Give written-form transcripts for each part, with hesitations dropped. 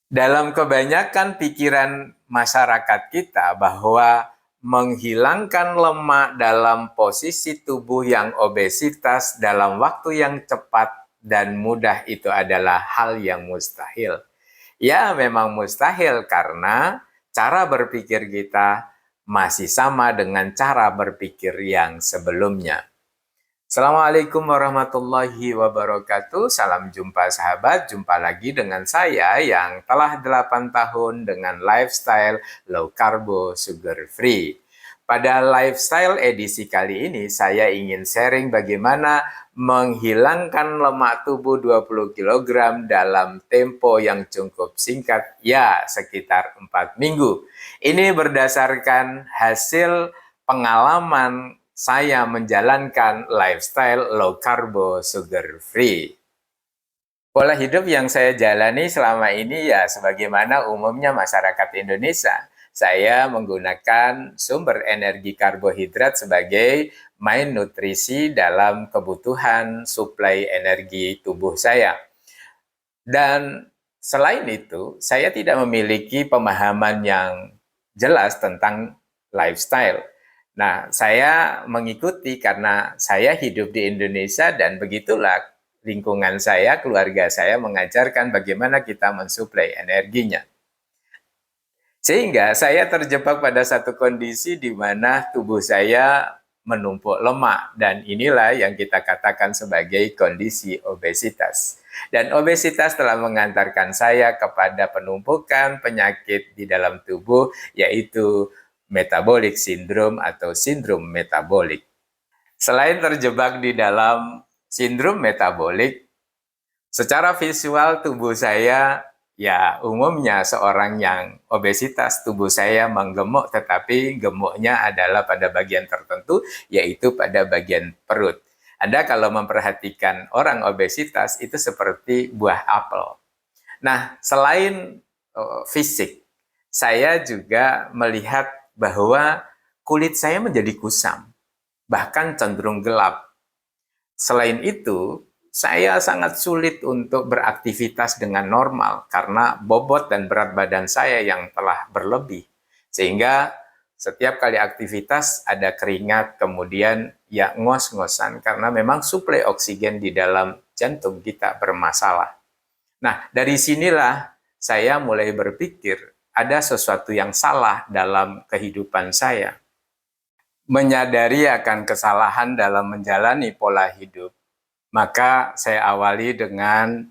Dalam kebanyakan pikiran masyarakat kita bahwa menghilangkan lemak dalam posisi tubuh yang obesitas dalam waktu yang cepat dan mudah itu adalah hal yang mustahil. Ya, memang mustahil karena cara berpikir kita masih sama dengan cara berpikir yang sebelumnya. Assalamualaikum warahmatullahi wabarakatuh. Salam jumpa sahabat. Jumpa lagi dengan saya yang telah 8 tahun dengan lifestyle low carbo sugar free. Pada lifestyle edisi kali ini saya ingin sharing bagaimana menghilangkan lemak tubuh 20 kg dalam tempo yang cukup singkat, ya sekitar 4 minggu. Ini berdasarkan hasil pengalaman saya menjalankan lifestyle low carbo sugar free. Pola hidup yang saya jalani selama ini ya sebagaimana umumnya masyarakat Indonesia. Saya menggunakan sumber energi karbohidrat sebagai main nutrisi dalam kebutuhan suplai energi tubuh saya. Dan selain itu, saya tidak memiliki pemahaman yang jelas tentang lifestyle. Nah, saya mengikuti karena saya hidup di Indonesia dan begitulah lingkungan saya, keluarga saya mengajarkan bagaimana kita mensuplai energinya. Sehingga saya terjebak pada satu kondisi di mana tubuh saya menumpuk lemak dan inilah yang kita katakan sebagai kondisi obesitas. Dan obesitas telah mengantarkan saya kepada penumpukan penyakit di dalam tubuh yaitu metabolic syndrome atau sindrom metabolik. Selain terjebak di dalam sindrom metabolik, secara visual tubuh saya ya umumnya seorang yang obesitas, tubuh saya menggemuk tetapi gemuknya adalah pada bagian tertentu yaitu pada bagian perut. Anda kalau memperhatikan orang obesitas itu seperti buah apel. Nah, selain fisik, saya juga melihat bahwa kulit saya menjadi kusam, bahkan cenderung gelap. Selain itu, saya sangat sulit untuk beraktivitas dengan normal karena bobot dan berat badan saya yang telah berlebih. Sehingga setiap kali aktivitas ada keringat, kemudian ya ngos-ngosan karena memang suplai oksigen di dalam jantung kita bermasalah. Nah, dari sinilah saya mulai berpikir ada sesuatu yang salah dalam kehidupan saya. Menyadari akan kesalahan dalam menjalani pola hidup, maka saya awali dengan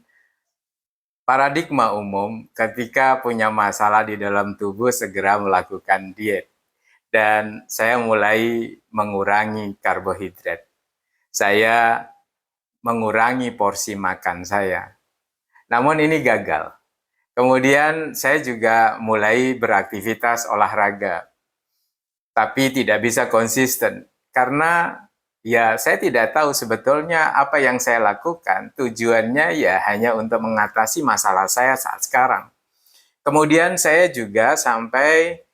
paradigma umum ketika punya masalah di dalam tubuh segera melakukan diet. Dan saya mulai mengurangi karbohidrat. Saya mengurangi porsi makan saya. Namun ini gagal. Kemudian saya juga mulai beraktivitas olahraga. Tapi tidak bisa konsisten. Karena ya saya tidak tahu sebetulnya apa yang saya lakukan. Tujuannya ya hanya untuk mengatasi masalah saya saat sekarang. Kemudian saya juga sampai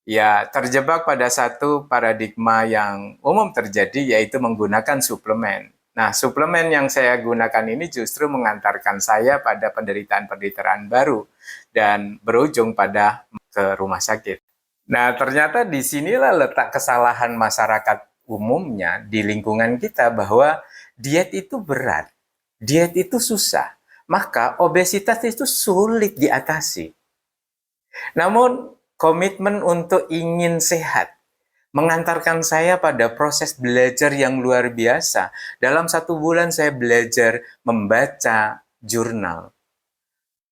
ya terjebak pada satu paradigma yang umum terjadi yaitu menggunakan suplemen. Nah, suplemen yang saya gunakan ini justru mengantarkan saya pada penderitaan-penderitaan baru dan berujung pada ke rumah sakit. Nah, ternyata di sinilah letak kesalahan masyarakat umumnya di lingkungan kita bahwa diet itu berat, diet itu susah, maka obesitas itu sulit diatasi. Namun, komitmen untuk ingin sehat mengantarkan saya pada proses belajar yang luar biasa. Dalam 1 bulan saya belajar membaca jurnal.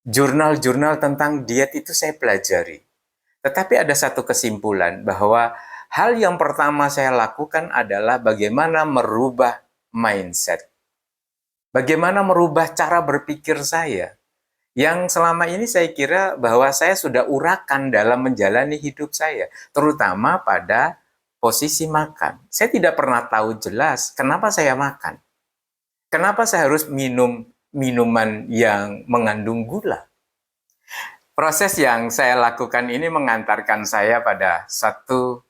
Jurnal-jurnal tentang diet itu saya pelajari. Tetapi ada satu kesimpulan bahwa hal yang pertama saya lakukan adalah bagaimana merubah mindset. Bagaimana merubah cara berpikir saya. Yang selama ini saya kira bahwa saya sudah urakan dalam menjalani hidup saya. Terutama pada posisi makan. Saya tidak pernah tahu jelas kenapa saya makan. Kenapa saya harus minum minuman yang mengandung gula. Proses yang saya lakukan ini mengantarkan saya pada satu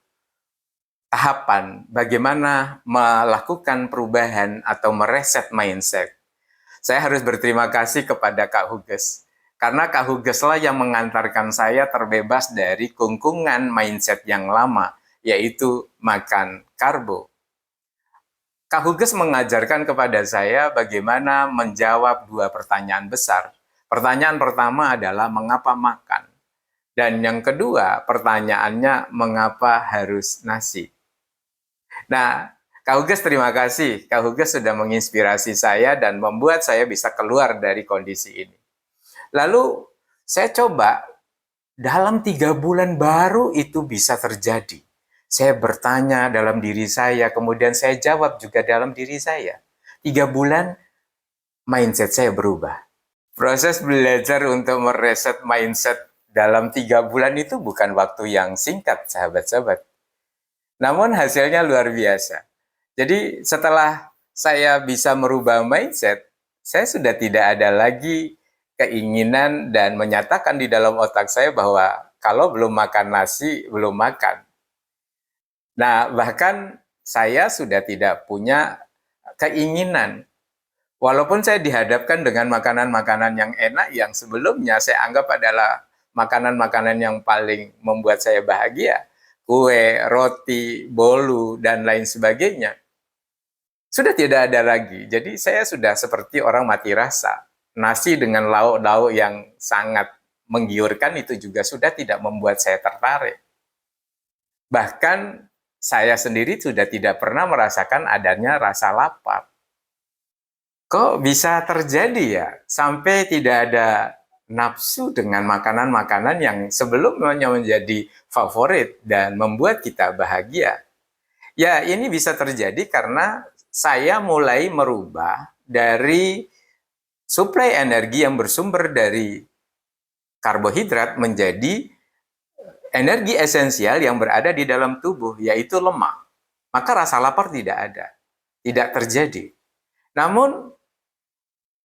tahapan bagaimana melakukan perubahan atau mereset mindset. Saya harus berterima kasih kepada Kak Huges Karena Kak Hugeslah yang mengantarkan saya terbebas dari kungkungan mindset yang lama, yaitu makan karbo. Kak Huges mengajarkan kepada saya bagaimana menjawab dua pertanyaan besar. Pertanyaan pertama adalah mengapa makan? Dan yang kedua, pertanyaannya mengapa harus nasi? Nah, Kak Huges terima kasih. Kak Huges sudah menginspirasi saya dan membuat saya bisa keluar dari kondisi ini. Lalu saya coba dalam 3 bulan baru itu bisa terjadi. Saya bertanya dalam diri saya, kemudian saya jawab juga dalam diri saya. 3 bulan mindset saya berubah. Proses belajar untuk mereset mindset dalam 3 bulan itu bukan waktu yang singkat, sahabat-sahabat. Namun hasilnya luar biasa. Jadi setelah saya bisa merubah mindset, saya sudah tidak ada lagi keinginan dan menyatakan di dalam otak saya bahwa kalau belum makan nasi, belum makan. Nah, bahkan saya sudah tidak punya keinginan. Walaupun saya dihadapkan dengan makanan-makanan yang enak yang sebelumnya saya anggap adalah makanan-makanan yang paling membuat saya bahagia. Kue, roti, bolu, dan lain sebagainya. Sudah tidak ada lagi. Jadi saya sudah seperti orang mati rasa. Nasi dengan lauk-lauk yang sangat menggiurkan itu juga sudah tidak membuat saya tertarik. Bahkan saya sendiri sudah tidak pernah merasakan adanya rasa lapar. Kok bisa terjadi ya? Sampai tidak ada nafsu dengan makanan-makanan yang sebelumnya menjadi favorit dan membuat kita bahagia. Ya, ini bisa terjadi karena saya mulai merubah dari suplai energi yang bersumber dari karbohidrat menjadi energi esensial yang berada di dalam tubuh, yaitu lemak. Maka rasa lapar tidak ada, tidak terjadi. Namun,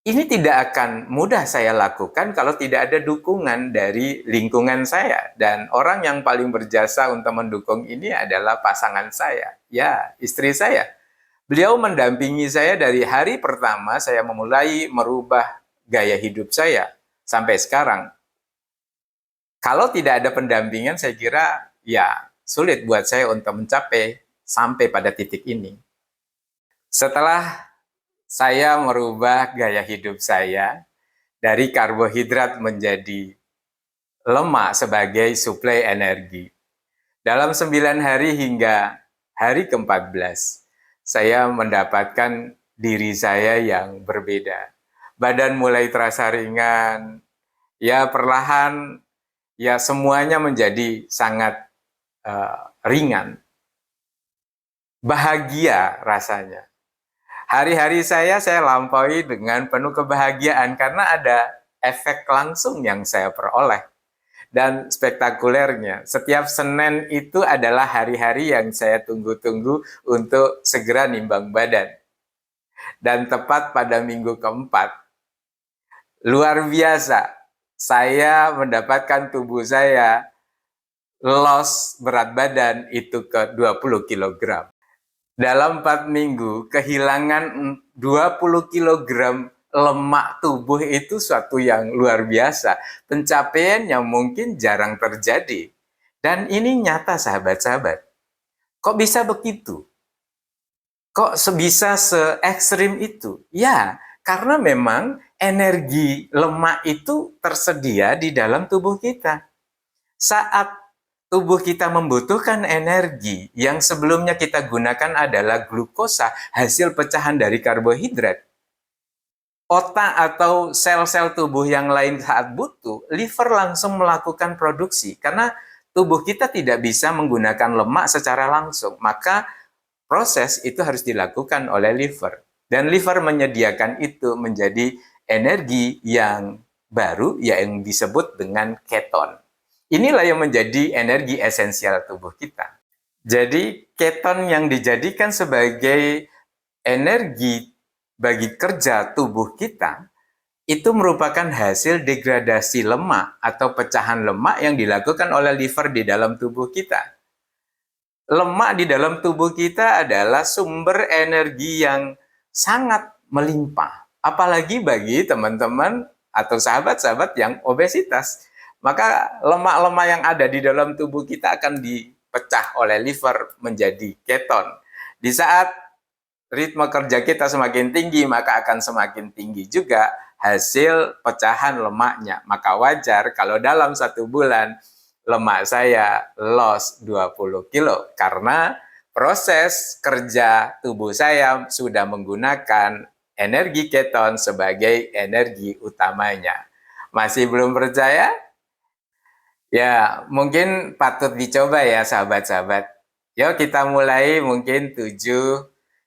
ini tidak akan mudah saya lakukan kalau tidak ada dukungan dari lingkungan saya. Dan orang yang paling berjasa untuk mendukung ini adalah pasangan saya, ya, istri saya. Beliau mendampingi saya dari hari pertama saya memulai merubah gaya hidup saya sampai sekarang. Kalau tidak ada pendampingan, saya kira ya sulit buat saya untuk mencapai sampai pada titik ini. Setelah saya merubah gaya hidup saya dari karbohidrat menjadi lemak sebagai suplai energi. Dalam 9 hari hingga hari ke-14, saya mendapatkan diri saya yang berbeda. Badan mulai terasa ringan, ya perlahan, ya semuanya menjadi sangat ringan. Bahagia rasanya. Hari-hari saya lampaui dengan penuh kebahagiaan karena ada efek langsung yang saya peroleh. Dan spektakulernya, setiap Senin itu adalah hari-hari yang saya tunggu-tunggu untuk segera nimbang badan. Dan tepat pada minggu ke-4, luar biasa, saya mendapatkan tubuh saya loss berat badan itu ke 20 kg. Dalam 4 minggu, kehilangan 20 kg lemak tubuh itu suatu yang luar biasa. Pencapaian yang mungkin jarang terjadi. Dan ini nyata sahabat-sahabat. Kok bisa begitu? Kok bisa se-ekstrim itu? Ya, karena memang energi lemak itu tersedia di dalam tubuh kita. Saat tubuh kita membutuhkan energi yang sebelumnya kita gunakan adalah glukosa, hasil pecahan dari karbohidrat. Otak atau sel-sel tubuh yang lain saat butuh, liver langsung melakukan produksi. Karena tubuh kita tidak bisa menggunakan lemak secara langsung. Maka proses itu harus dilakukan oleh liver. Dan liver menyediakan itu menjadi energi yang baru yang disebut dengan keton. Inilah yang menjadi energi esensial tubuh kita. Jadi keton yang dijadikan sebagai energi bagi kerja tubuh kita itu merupakan hasil degradasi lemak atau pecahan lemak yang dilakukan oleh liver di dalam tubuh kita. Lemak di dalam tubuh kita adalah sumber energi yang sangat melimpah. Apalagi bagi teman-teman atau sahabat-sahabat yang obesitas. Maka lemak-lemak yang ada di dalam tubuh kita akan dipecah oleh liver menjadi keton. Di saat ritme kerja kita semakin tinggi, maka akan semakin tinggi juga hasil pecahan lemaknya. Maka wajar kalau dalam 1 bulan lemak saya loss 20 kilo karena proses kerja tubuh saya sudah menggunakan energi keton sebagai energi utamanya. Masih belum percaya? Ya, mungkin patut dicoba ya sahabat-sahabat. Yuk kita mulai mungkin 7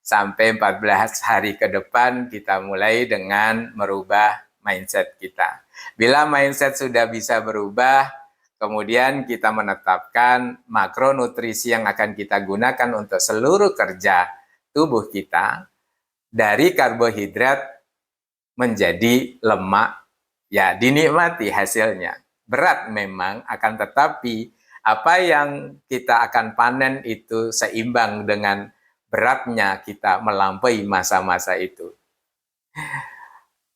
sampai 14 hari ke depan kita mulai dengan merubah mindset kita. Bila mindset sudah bisa berubah, kemudian kita menetapkan makronutrisi yang akan kita gunakan untuk seluruh kerja tubuh kita dari karbohidrat menjadi lemak. Ya, dinikmati hasilnya. Berat memang, akan tetapi apa yang kita akan panen itu seimbang dengan beratnya kita melampaui masa-masa itu.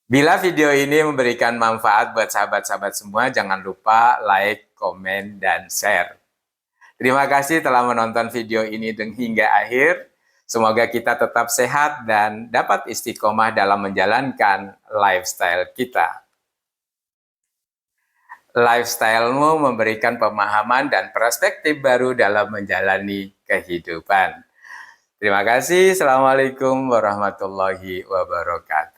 Bila video ini memberikan manfaat buat sahabat-sahabat semua, jangan lupa like, komen, dan share. Terima kasih telah menonton video ini hingga akhir. Semoga kita tetap sehat dan dapat istiqomah dalam menjalankan lifestyle kita. Lifestyle-mu memberikan pemahaman dan perspektif baru dalam menjalani kehidupan. Terima kasih. Assalamualaikum warahmatullahi wabarakatuh.